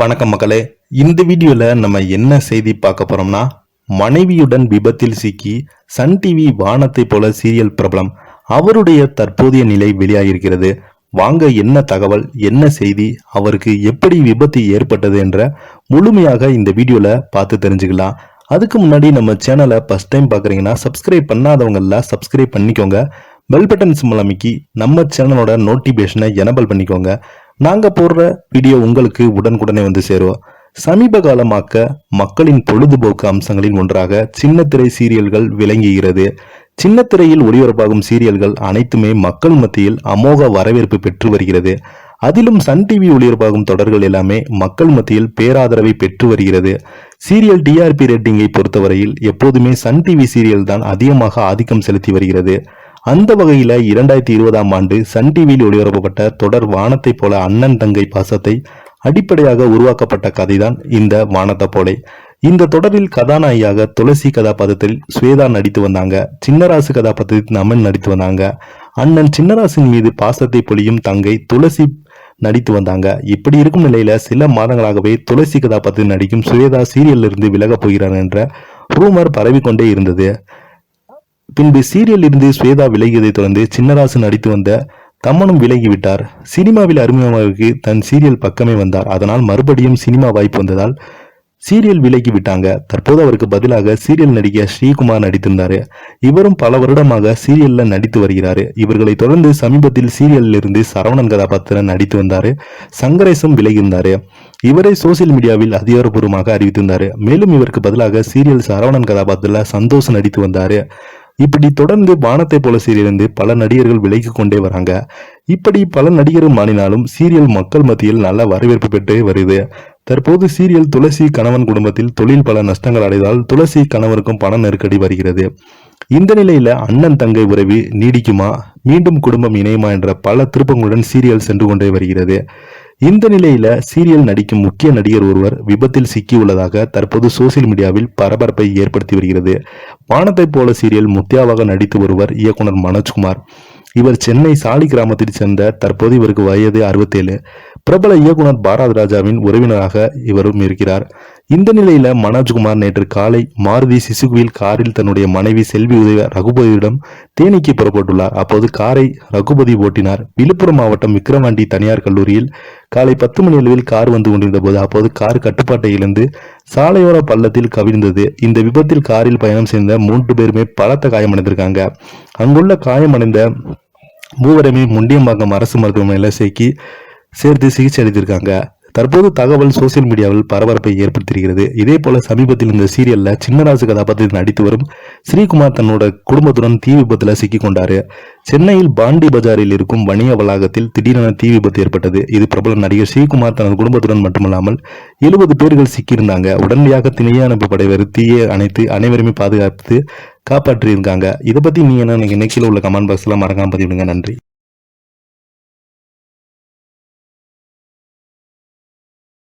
வணக்கம் மக்களே. இந்த வீடியோல நம்ம என்ன செய்தி பார்க்க போறோம்னா, மனைவியுடன் விபத்தில் சிக்கி சன் டிவி வானத்தை போல சீரியல் பிரபலம் அவருடைய தற்போதைய நிலை வெளியாகியிருக்கிறது. வாங்க என்ன தகவல், என்ன செய்தி, அவருக்கு எப்படி விபத்து ஏற்பட்டது என்ற முழுமையாக இந்த வீடியோல பார்த்து தெரிஞ்சுக்கலாம். அதுக்கு முன்னாடி நம்ம சேனலை ஃபர்ஸ்ட் டைம் பார்க்குறீங்கன்னா சப்ஸ்கிரைப் பண்ணாதவங்கள சப்ஸ்கிரைப் பண்ணிக்கோங்க. பெல் பட்டன் சிம்பல் அமைக்கி நம்ம சேனலோட நோட்டிபிகேஷனை எனபிள் பண்ணிக்கோங்க. நாங்க போடுற வீடியோ உங்களுக்கு உடனுக்குடனே வந்து சேருவோம். சமீப காலமாக மக்களின் பொழுதுபோக்கு அம்சங்களில் ஒன்றாக சின்னத்திரை சீரியல்கள் விளங்குகிறது. சின்னத்திரையில் ஒளிபரப்பாகும் சீரியல்கள் அனைத்துமே மக்கள் மத்தியில் அமோக வரவேற்பு பெற்று வருகிறது. அதிலும் சன் டிவி ஒளிபரப்பாகும் தொடர்கள் எல்லாமே மக்கள் மத்தியில் பேராதரவை பெற்று வருகிறது. சீரியல் டிஆர்பி ரேட்டிங்கை பொறுத்தவரையில் எப்போதுமே சன் டிவி சீரியல் தான் அதிகமாக ஆதிக்கம் செலுத்தி வருகிறது. அந்த வகையில 2020ஆம் ஆண்டு சன் டிவியில் ஒளிபரப்பப்பட்ட தொடர் வானத்தை போல அண்ணன் தங்கை பாசத்தை அடிப்படையாக உருவாக்கப்பட்ட கதைதான் இந்த வானத்தை போலே. இந்த தொடரில் கதாநாயகியாக துளசி கதாபாத்திரத்தில் ஸ்வேதா நடித்து வந்தாங்க. சின்னராசு கதாபாத்திரத்தில் நமன் நடித்து வந்தாங்க. அண்ணன் சின்னராசின் மீது பாசத்தை பொழியும் தங்கை துளசி நடித்து வந்தாங்க. இப்படி இருக்கும் நிலையில சில மாதங்களாகவே துளசி கதாபாத்திரத்தில் நடிக்கும் ஸ்வேதா சீரியலில் இருந்து விலகப் போகிறார் என்ற ரூமர் பரவிக்கொண்டே இருந்தது. பின்பு சீரியல் இருந்து ஸ்வேதா விலகியதை தொடர்ந்து சின்னராசு நடித்து வந்த தம்மனும் விலகிவிட்டார். சினிமாவில் அறிமுகமாக தன் சீரியல் பக்கமே வந்தார். அதனால் மறுபடியும் சினிமா வாய்ப்பு வந்ததால் சீரியல் விலகி விட்டாங்க. தற்போது அவருக்கு பதிலாக சீரியல் நடிகை ஸ்ரீகுமார் நடித்திருந்தாரு. இவரும் பல வருடமாக சீரியல்ல நடித்து வருகிறாரு. இவர்களை தொடர்ந்து சமீபத்தில் சீரியலில் இருந்து சரவணன் கதாபாத்திரம் நடித்து வந்தாரு. சங்கரேசம் விலகியிருந்தாரு. இவரை சோசியல் மீடியாவில் அதிகாரப்பூர்வமாக அறிவித்திருந்தாரு. மேலும் இவருக்கு பதிலாக சீரியல் சரவணன் கதாபாத்திரத்தில் சந்தோஷ் நடித்து வந்தாரு. இப்படி தொடர்ந்து வானத்தை போல சீரியலிருந்து பல நடிகர்கள் விலகி கொண்டே வராங்க. இப்படி பல நடிகர்கள் மாறினாலும் சீரியல் மக்கள் மத்தியில் நல்ல வரவேற்பு பெற்றே வருது. தற்போது சீரியல் துளசி கணவன் குடும்பத்தில் தொழில் பல நஷ்டங்கள் அடைந்தால் துளசி கணவருக்கும் பண நெருக்கடி வருகிறது. இந்த நிலையில அண்ணன் தங்கை உறவு நீடிக்குமா, மீண்டும் குடும்பம் இணையுமா என்ற பல திருப்பங்களுடன் சீரியல் சென்று கொண்டே வருகிறது. இந்த நிலையில சீரியல் நடிக்கும் முக்கிய நடிகர் ஒருவர் விபத்தில் சிக்கியுள்ளதாக தற்போது சோசியல் மீடியாவில் பரபரப்பை ஏற்படுத்தி வருகிறது. வானத்தை போல சீரியல் முத்தியாவாக நடித்து வருவர் இயக்குனர் மனோஜ்குமார். இவர் சென்னை சாலி கிராமத்தில் சேர்ந்த. தற்போது இவருக்கு வயது 67. பிரபல இயக்குனர் பாரத் ராஜாவின் உறவினராக இவரும் இருக்கிறார். இந்த நிலையில மனோஜ்குமார் நேற்று காலை மாருதி சிசுகுவில் காரில் தன்னுடைய மனைவி செல்வி உதய ரகுபதியிடம் தேனிக்கு புறப்பட்டுள்ளார். அப்போது காரை ரகுபதி ஓட்டினார். விழுப்புரம் மாவட்டம் விக்கிரவாண்டி தனியார் கல்லூரியில் காலை 10 மணி அளவில் கார் வந்து கொண்டிருந்த போது அப்போது கார் கட்டுப்பாட்டை இழந்து சாலையோர பள்ளத்தில் கவிழ்ந்தது. இந்த விபத்தில் காரில் பயணம் செய்த 3 பேருமே பலத்த காயமடைந்திருக்காங்க. அங்குள்ள காயமடைந்த மூவருமே முண்டியம்பாக்கம் அரசு மருத்துவமனையில் சேர்த்து சிகிச்சை அளித்திருக்காங்க. தற்போது தகவல் சோசியல் மீடியாவில் பரபரப்பை ஏற்படுத்தியிருக்கிறது. இதே போல சமீபத்தில் இந்த சீரியல்ல சின்னராசு கதாபாத்திரத்தில் நடித்து வரும் ஸ்ரீகுமார் தன்னோட குடும்பத்துடன் தீ விபத்துல சிக்கிக் கொண்டாரு. சென்னையில் பாண்டி பஜாரில் இருக்கும் வணிக வளாகத்தில் திடீரென தீ விபத்து ஏற்பட்டது. இது பிரபல நடிகர் ஸ்ரீகுமார் தனது குடும்பத்துடன் மட்டுமல்லாமல் 70 பேர்கள் சிக்கியிருந்தாங்க. உடனடியாக தீயணைப்பு படையினர் தீயை அணைத்து அனைவருமே பாதுகாத்து காப்பாற்றியிருக்காங்க. இதை பத்தி நீங்க என்ன நினைக்கிறீங்க? கீழே உள்ள கமெண்ட் பாக்ஸ்ல மறக்காம பதிவிடுங்க. நன்றி.